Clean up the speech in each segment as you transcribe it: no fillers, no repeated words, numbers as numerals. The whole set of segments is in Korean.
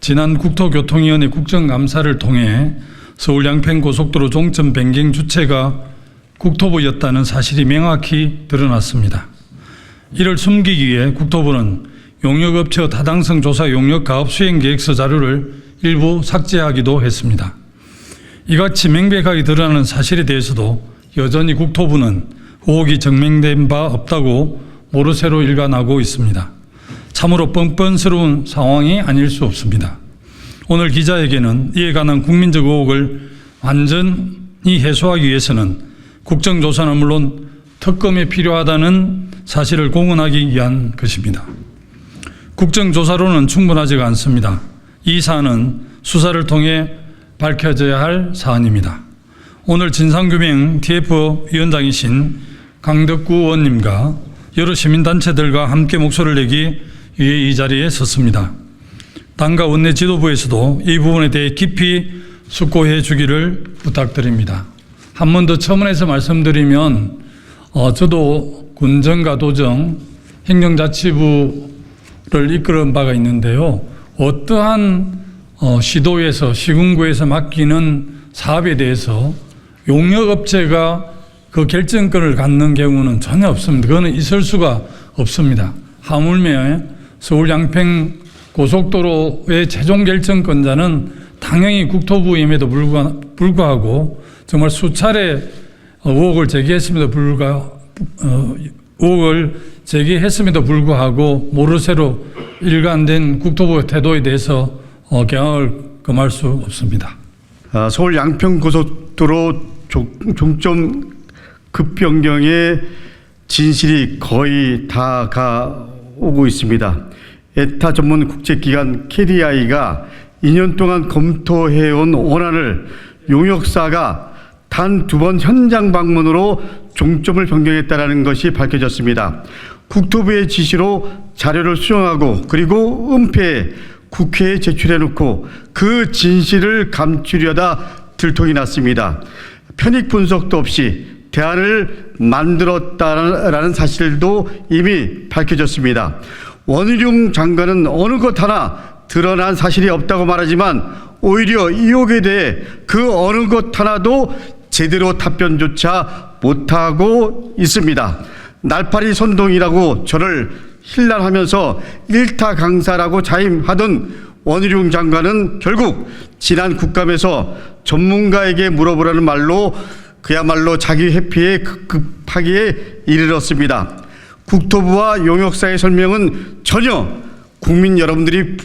지난 국토교통위원회 국정감사를 통해 서울 양평고속도로 종점 변경 주체가 국토부였다는 사실이 명확히 드러났습니다. 이를 숨기기 위해 국토부는 용역업체의 타당성 조사 용역 가업 수행 계획서 자료를 일부 삭제하기도 했습니다. 이같이 명백하게 드러나는 사실에 대해서도 여전히 국토부는 의혹이 증명된 바 없다고 모르쇠로 일관하고 있습니다. 참으로 뻔뻔스러운 상황이 아닐 수 없습니다. 오늘 기자에게는 이에 관한 국민적 의혹을 완전히 해소하기 위해서는 국정조사는 물론 특검이 필요하다는 사실을 공언하기 위한 것입니다. 국정조사로는 충분하지가 않습니다. 이 사안은 수사를 통해 밝혀져야 할 사안입니다. 오늘 진상규명 TF위원장이신 강덕구 의원님과 여러 시민단체들과 함께 목소리를 내기 위해 이 자리에 섰습니다. 당과 원내 지도부에서도 이 부분에 대해 깊이 숙고해 주기를 부탁드립니다. 한 번 더 첨언해서 말씀드리면 저도 군정과 도정 행정자치부를 이끌은 바가 있는데요. 어떠한 시도에서 시군구에서 맡기는 사업에 대해서 용역업체가 그 결정권을 갖는 경우는 전혀 없습니다. 그거는 있을 수가 없습니다. 하물며 서울 양평 고속도로의 최종 결정권자는 당연히 국토부임에도 불구하고 정말 수차례 의혹을 제기했음에도 불구하고 모르쇠로 일관된 국토부의 태도에 대해서 경악을 금할 수 없습니다. 서울 양평 고속도로 종점 급변경의 진실이 거의 다 가오고 있습니다. 에타 전문 국제기관 KDI가 2년 동안 검토해온 원안을 용역사가 단 2번 현장 방문으로 종점을 변경했다는 것이 밝혀졌습니다. 국토부의 지시로 자료를 수정하고 그리고 은폐해 국회에 제출해놓고 그 진실을 감추려다 들통이 났습니다. 편익 분석도 없이 대안을 만들었다라는 사실도 이미 밝혀졌습니다. 원희룡 장관은 어느 것 하나 드러난 사실이 없다고 말하지만 오히려 의혹에 대해 그 어느 것 하나도 제대로 답변조차 못하고 있습니다. 날파리 선동이라고 저를 힐난하면서 일타 강사라고 자임하던 원희룡 장관은 결국 지난 국감에서 전문가에게 물어보라는 말로 그야말로 자기 회피에 급하기에 이르렀습니다. 국토부와 용역사의 설명은 전혀 국민 여러분들이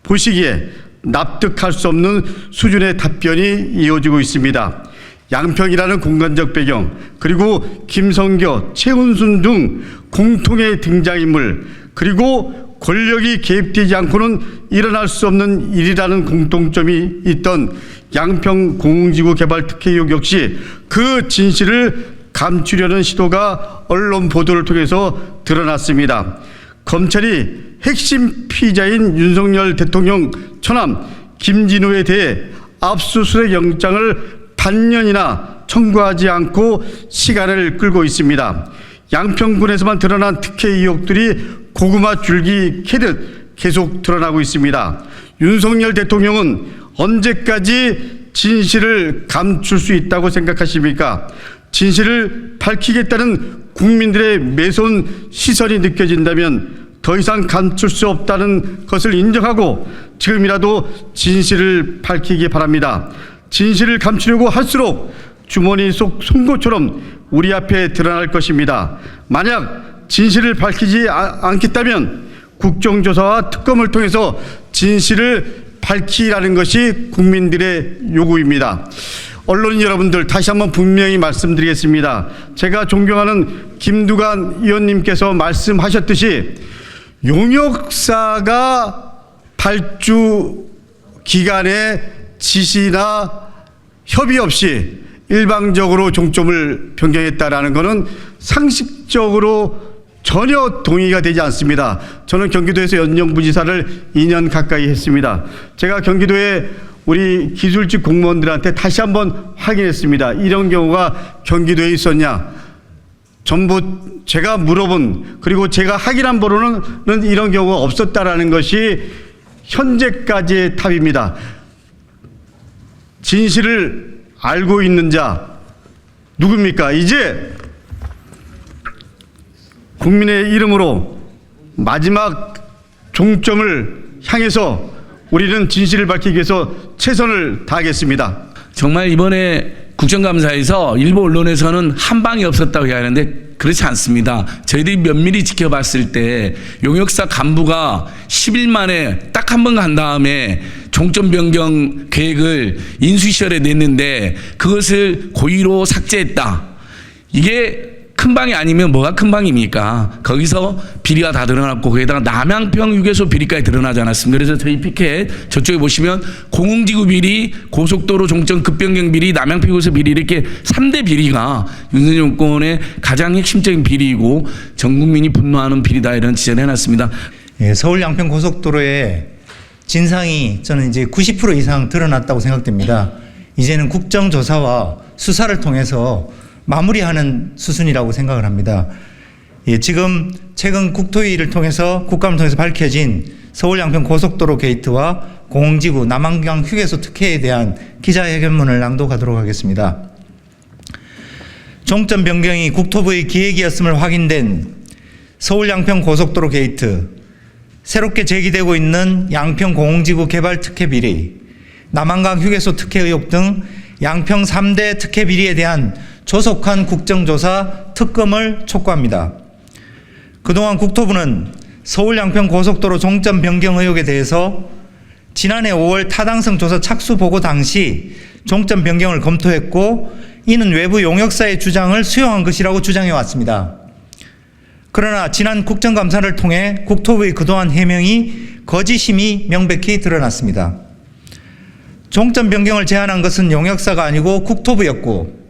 보시기에 납득할 수 없는 수준의 답변이 이어지고 있습니다. 양평이라는 공간적 배경, 그리고 김성교, 최은순 등 공통의 등장인물, 그리고 권력이 개입되지 않고는 일어날 수 없는 일이라는 공통점이 있던 양평 공공지구 개발 특혜 의혹 역시 그 진실을 감추려는 시도가 언론 보도를 통해서 드러났습니다. 검찰이 핵심 피의자인 윤석열 대통령 처남 김진우에 대해 압수수색 영장을 반년이나 청구하지 않고 시간을 끌고 있습니다. 양평군에서만 드러난 특혜 의혹들이 고구마 줄기 캐듯 계속 드러나고 있습니다. 윤석열 대통령은 언제까지 진실을 감출 수 있다고 생각하십니까? 진실을 밝히겠다는 국민들의 매서운 시선이 느껴진다면 더 이상 감출 수 없다는 것을 인정하고 지금이라도 진실을 밝히기 바랍니다. 진실을 감추려고 할수록 주머니 속 송곳처럼 우리 앞에 드러날 것입니다. 만약 진실을 밝히지 않겠다면 국정조사와 특검을 통해서 진실을 밝히라는 것이 국민들의 요구입니다. 언론인 여러분들, 다시 한번 분명히 말씀드리겠습니다. 제가 존경하는 김두관 의원님께서 말씀하셨듯이 용역사가 발주 기관의 지시나 협의 없이 일방적으로 종점을 변경했다라는 것은 상식적으로 전혀 동의가 되지 않습니다. 저는 경기도에서 연정부지사를 2년 가까이 했습니다. 제가 경기도에 우리 기술직 공무원들한테 다시 한번 확인했습니다. 이런 경우가 경기도에 있었냐? 전부 제가 물어본, 그리고 제가 확인한 바로는 이런 경우가 없었다라는 것이 현재까지의 탑입니다. 진실을 알고 있는 자 누굽니까? 이제 국민의 이름으로 마지막 종점을 향해서 우리는 진실을 밝히기 위해서 최선을 다하겠습니다. 정말 이번에 국정감사에서 일부 언론에서는 한 방이 없었다고 이야기하는데 그렇지 않습니다. 저희들이 면밀히 지켜봤을 때 용역사 간부가 10일 만에 딱 한 번 간 다음에 종점 변경 계획을 인수시절에 냈는데 그것을 고의로 삭제했다. 이게 큰 방이 아니면 뭐가 큰 방입니까? 거기서 비리가 다 드러났고 거기다가 남양평 휴게소 비리까지 드러나지 않았습니다. 그래서 저희 피켓 저쪽에 보시면 공흥지구 비리, 고속도로 종점 급변경 비리, 남양평 휴게소 비리 이렇게 3대 비리가 윤석열 정권의 가장 핵심적인 비리이고 전 국민이 분노하는 비리다 이런 지적을 해놨습니다. 예, 서울 양평 고속도로의 진상이 저는 이제 90% 이상 드러났다고 생각됩니다. 이제는 국정조사와 수사를 통해서 마무리하는 수순이라고 생각을 합니다. 예, 지금 최근 국토위를 통해서 국감을 통해서 밝혀진 서울 양평 고속도로 게이트와 공흥지구 남한강 휴게소 특혜에 대한 기자회견문을 낭독하도록 하겠습니다. 종점 변경이 국토부의 기획이었음을 확인된 서울 양평 고속도로 게이트, 새롭게 제기되고 있는 양평 공흥지구 개발 특혜 비리, 남한강 휴게소 특혜 의혹 등 양평 3대 특혜 비리에 대한 조속한 국정조사 특검을 촉구합니다. 그동안 국토부는 서울 양평 고속도로 종점 변경 의혹에 대해서 지난해 5월 타당성 조사 착수 보고 당시 종점 변경을 검토했고 이는 외부 용역사의 주장을 수용한 것이라고 주장해 왔습니다. 그러나 지난 국정감사를 통해 국토부의 그동안 해명이 거짓임이 명백히 드러났습니다. 종점 변경을 제안한 것은 용역사가 아니고 국토부였고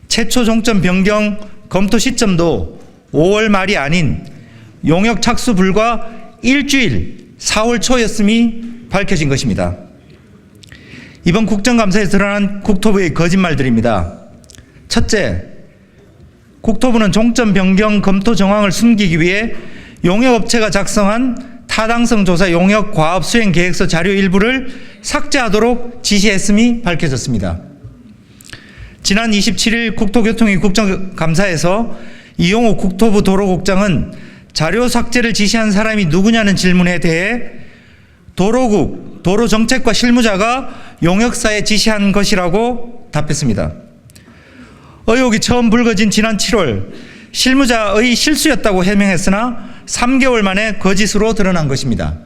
최초 종점 변경 검토 시점도 5월 말이 아닌 용역 착수 불과 일주일 4월 초였음이 밝혀진 것입니다. 이번 국정감사에서 드러난 국토부의 거짓말들입니다. 첫째, 국토부는 종점 변경 검토 정황을 숨기기 위해 용역업체가 작성한 타당성 조사 용역 과업 수행 계획서 자료 일부를 삭제하도록 지시했음이 밝혀졌습니다. 지난 27일 국토교통위 국정감사에서 이용호 국토부 도로국장은 자료 삭제를 지시한 사람이 누구냐는 질문에 대해 도로국, 도로정책과 실무자가 용역사에 지시한 것이라고 답했습니다. 의혹이 처음 불거진 지난 7월 실무자의 실수였다고 해명했으나 3개월 만에 거짓으로 드러난 것입니다.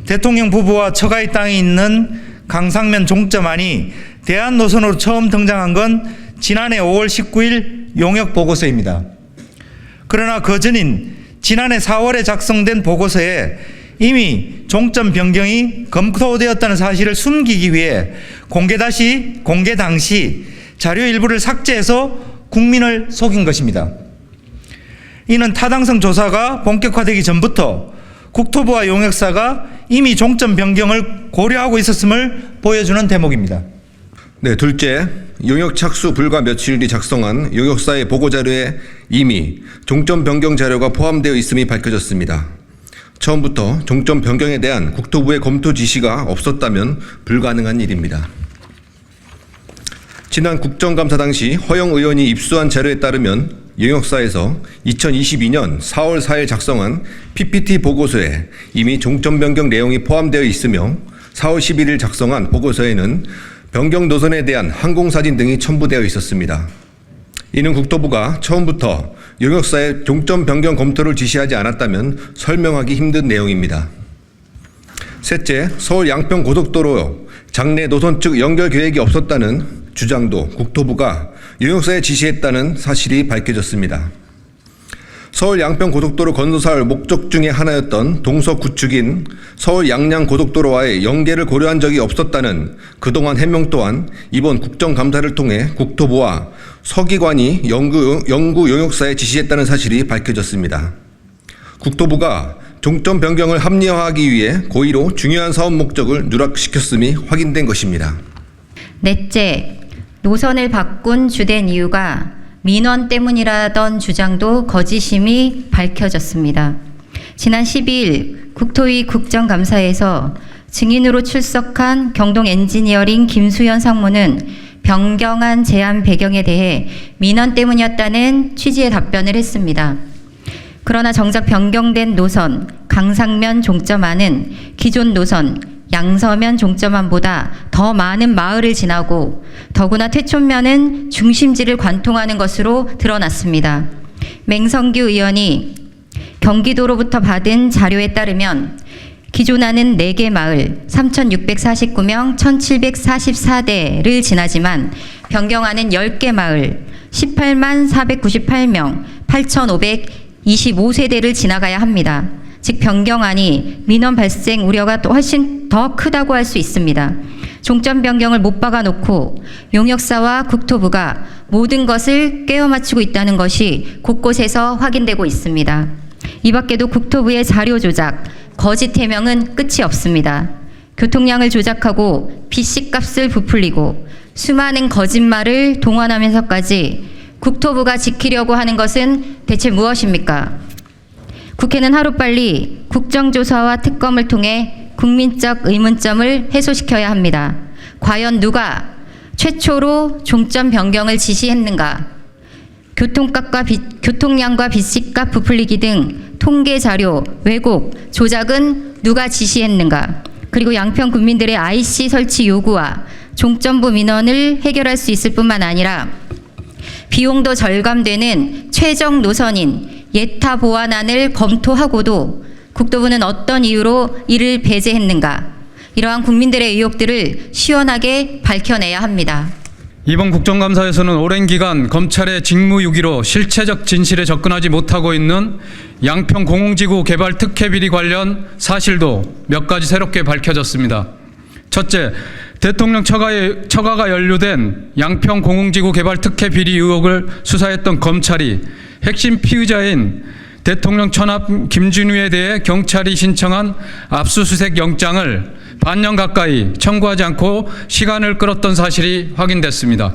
대통령 부부와 처가의 땅이 있는 강상면 종점안이 대안노선으로 처음 등장한 건 지난해 5월 19일 용역보고서입니다. 그러나 그전인 지난해 4월에 작성된 보고서에 이미 종점 변경이 검토되었다는 사실을 숨기기 위해 공개 당시 자료 일부를 삭제해서 국민을 속인 것입니다. 이는 타당성 조사가 본격화되기 전부터 국토부와 용역사가 이미 종점 변경을 고려하고 있었음을 보여주는 대목입니다. 네, 둘째, 용역 착수 불과 며칠 뒤 작성한 용역사의 보고자료에 이미 종점 변경 자료가 포함되어 있음이 밝혀졌습니다. 처음부터 종점 변경에 대한 국토부의 검토 지시가 없었다면 불가능한 일입니다. 지난 국정감사 당시 허영 의원이 입수한 자료에 따르면 용역사에서 2022년 4월 4일 작성한 PPT 보고서에 이미 종점 변경 내용이 포함되어 있으며 4월 11일 작성한 보고서에는 변경 노선에 대한 항공사진 등이 첨부되어 있었습니다. 이는 국토부가 처음부터 용역사에 종점 변경 검토를 지시하지 않았다면 설명하기 힘든 내용입니다. 셋째, 서울 양평 고속도로 장내 노선 측 연결 계획이 없었다는 주장도 국토부가 용역사에 지시했다는 사실이 밝혀졌습니다. 서울 양평 고속도로 건설 목적 중에 하나였던 동서 구축인 서울 양양 고속도로와의 연계를 고려한 적이 없었다는 그동안 해명 또한 이번 국정감사를 통해 국토부와 서기관이 연구 용역사에 지시했다는 사실이 밝혀졌습니다. 국토부가 종점 변경을 합리화하기 위해 고의로 중요한 사업 목적을 누락시켰음이 확인된 것입니다. 넷째, 노선을 바꾼 주된 이유가 민원 때문이라던 주장도 거짓임이 밝혀졌습니다. 지난 12일 국토위 국정감사에서 증인으로 출석한 경동 엔지니어링 김수현 상무는 변경한 제안 배경에 대해 민원 때문이었다는 취지의 답변을 했습니다. 그러나 정작 변경된 노선 강상면 종점안은 기존 노선 양서면 종점안보다 더 많은 마을을 지나고 더구나 퇴촌면은 중심지를 관통하는 것으로 드러났습니다. 맹성규 의원이 경기도로부터 받은 자료에 따르면 기존안은 4개 마을 3,649명 1,744대를 지나지만 변경안은 10개 마을 18만 498명 8,525세대를 지나가야 합니다. 즉 변경안이 민원 발생 우려가 또 훨씬 더 크다고 할 수 있습니다. 종점 변경을 못 박아놓고 용역사와 국토부가 모든 것을 꿰어 맞추고 있다는 것이 곳곳에서 확인되고 있습니다. 이 밖에도 국토부의 자료 조작, 거짓 해명은 끝이 없습니다. 교통량을 조작하고 빚값을 부풀리고 수많은 거짓말을 동원하면서까지 국토부가 지키려고 하는 것은 대체 무엇입니까? 국회는 하루빨리 국정조사와 특검을 통해 국민적 의문점을 해소시켜야 합니다. 과연 누가 최초로 종점 변경을 지시했는가? 교통량과 빚값 부풀리기 등 통계 자료, 왜곡, 조작은 누가 지시했는가? 그리고 양평 국민들의 IC 설치 요구와 종점부 민원을 해결할 수 있을 뿐만 아니라 비용도 절감되는 최적 노선인 예타 보완안을 검토하고도 국토부는 어떤 이유로 이를 배제했는가? 이러한 국민들의 의혹들을 시원하게 밝혀내야 합니다. 이번 국정감사에서는 오랜 기간 검찰의 직무유기로 실체적 진실에 접근하지 못하고 있는 양평 공공지구 개발 특혜 비리 관련 사실도 몇 가지 새롭게 밝혀졌습니다. 첫째, 대통령 처가가 연루된 양평 공공지구 개발 특혜 비리 의혹을 수사했던 검찰이 핵심 피의자인 대통령 처남 김진우에 대해 경찰이 신청한 압수수색 영장을 반년 가까이 청구하지 않고 시간을 끌었던 사실이 확인됐습니다.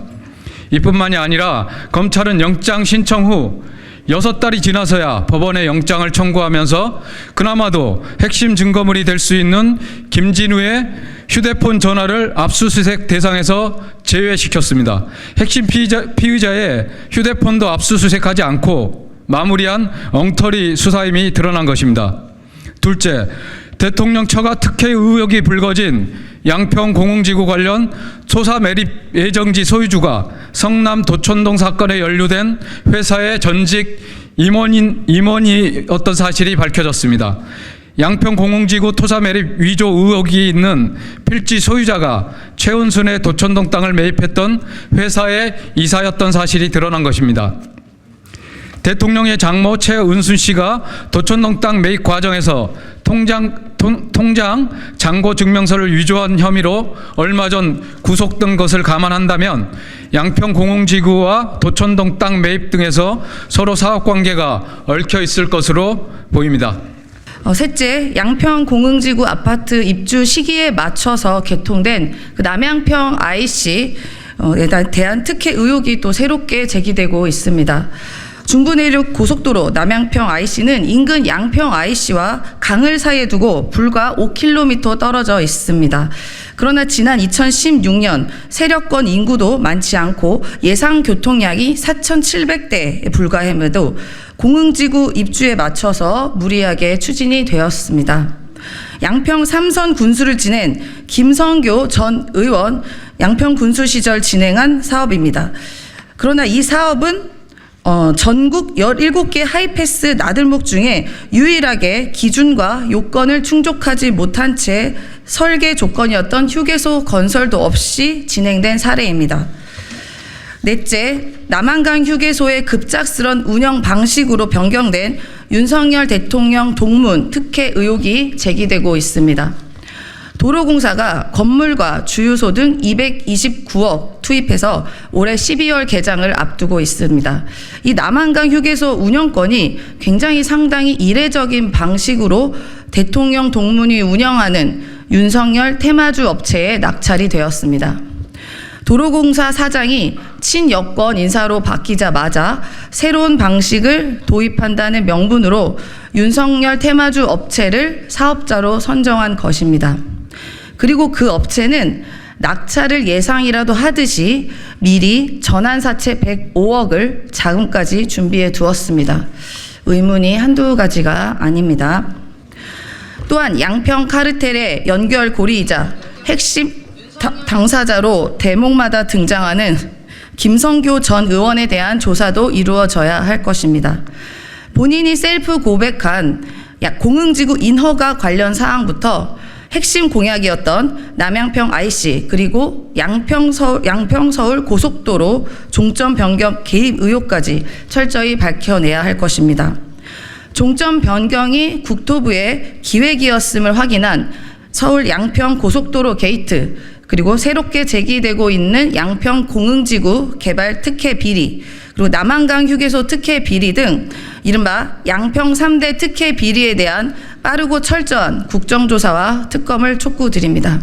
이뿐만이 아니라 검찰은 영장 신청 후 6달이 지나서야 법원에 영장을 청구하면서 그나마도 핵심 증거물이 될 수 있는 김진우의 휴대폰 전화를 압수수색 대상에서 제외시켰습니다. 핵심 피의자의 휴대폰도 압수수색하지 않고 마무리한 엉터리 수사임이 드러난 것입니다. 둘째, 대통령 처가 특혜 의혹이 불거진 양평 공공지구 관련 토사 매립 예정지 소유주가 성남 도촌동 사건에 연루된 회사의 전직 임원이었던 사실이 밝혀졌습니다. 양평 공공지구 토사 매립 위조 의혹이 있는 필지 소유자가 최은순의 도촌동 땅을 매입했던 회사의 이사였던 사실이 드러난 것입니다. 대통령의 장모 최은순 씨가 도촌동 땅 매입 과정에서 통장 잔고 증명서를 위조한 혐의로 얼마 전 구속된 것을 감안한다면 양평 공공지구와 도촌동 땅 매입 등에서 서로 사업관계가 얽혀 있을 것으로 보입니다. 셋째, 양평 공흥지구 아파트 입주 시기에 맞춰서 개통된 그 남양평 IC에 대한 특혜 의혹이 또 새롭게 제기되고 있습니다. 중부내륙 고속도로 남양평 IC는 인근 양평 IC와 강을 사이에 두고 불과 5km 떨어져 있습니다. 그러나 지난 2016년 세력권 인구도 많지 않고 예상 교통량이 4,700대에 불과함에도 공흥지구 입주에 맞춰서 무리하게 추진이 되었습니다. 양평 3선 군수를 지낸 김성교 전 의원 양평 군수 시절 진행한 사업입니다. 그러나 이 사업은 전국 17개 하이패스 나들목 중에 유일하게 기준과 요건을 충족하지 못한 채 설계 조건이었던 휴게소 건설도 없이 진행된 사례입니다. 넷째, 남한강 휴게소의 급작스런 운영 방식으로 변경된 윤석열 대통령 동문 특혜 의혹이 제기되고 있습니다. 도로공사가 건물과 주유소 등 229억 투입해서 올해 12월 개장을 앞두고 있습니다. 이 남한강 휴게소 운영권이 굉장히 상당히 이례적인 방식으로 대통령 동문이 운영하는 윤석열 테마주 업체에 낙찰이 되었습니다. 도로공사 사장이 친여권 인사로 바뀌자마자 새로운 방식을 도입한다는 명분으로 윤석열 테마주 업체를 사업자로 선정한 것입니다. 그리고 그 업체는 낙찰을 예상이라도 하듯이 미리 전환사채 105억을 자금까지 준비해 두었습니다. 의문이 한두 가지가 아닙니다. 또한 양평 카르텔의 연결고리이자 핵심 당사자로 대목마다 등장하는 김성교 전 의원에 대한 조사도 이루어져야 할 것입니다. 본인이 셀프 고백한 공흥지구 인허가 관련 사항부터 핵심 공약이었던 남양평 IC 그리고 양평서울 고속도로 종점 변경 개입 의혹까지 철저히 밝혀내야 할 것입니다. 종점 변경이 국토부의 기획이었음을 확인한 서울 양평 고속도로 게이트 그리고 새롭게 제기되고 있는 양평 공흥지구 개발 특혜 비리 그리고 남한강 휴게소 특혜 비리 등 이른바 양평 3대 특혜 비리에 대한 빠르고 철저한 국정조사와 특검을 촉구드립니다.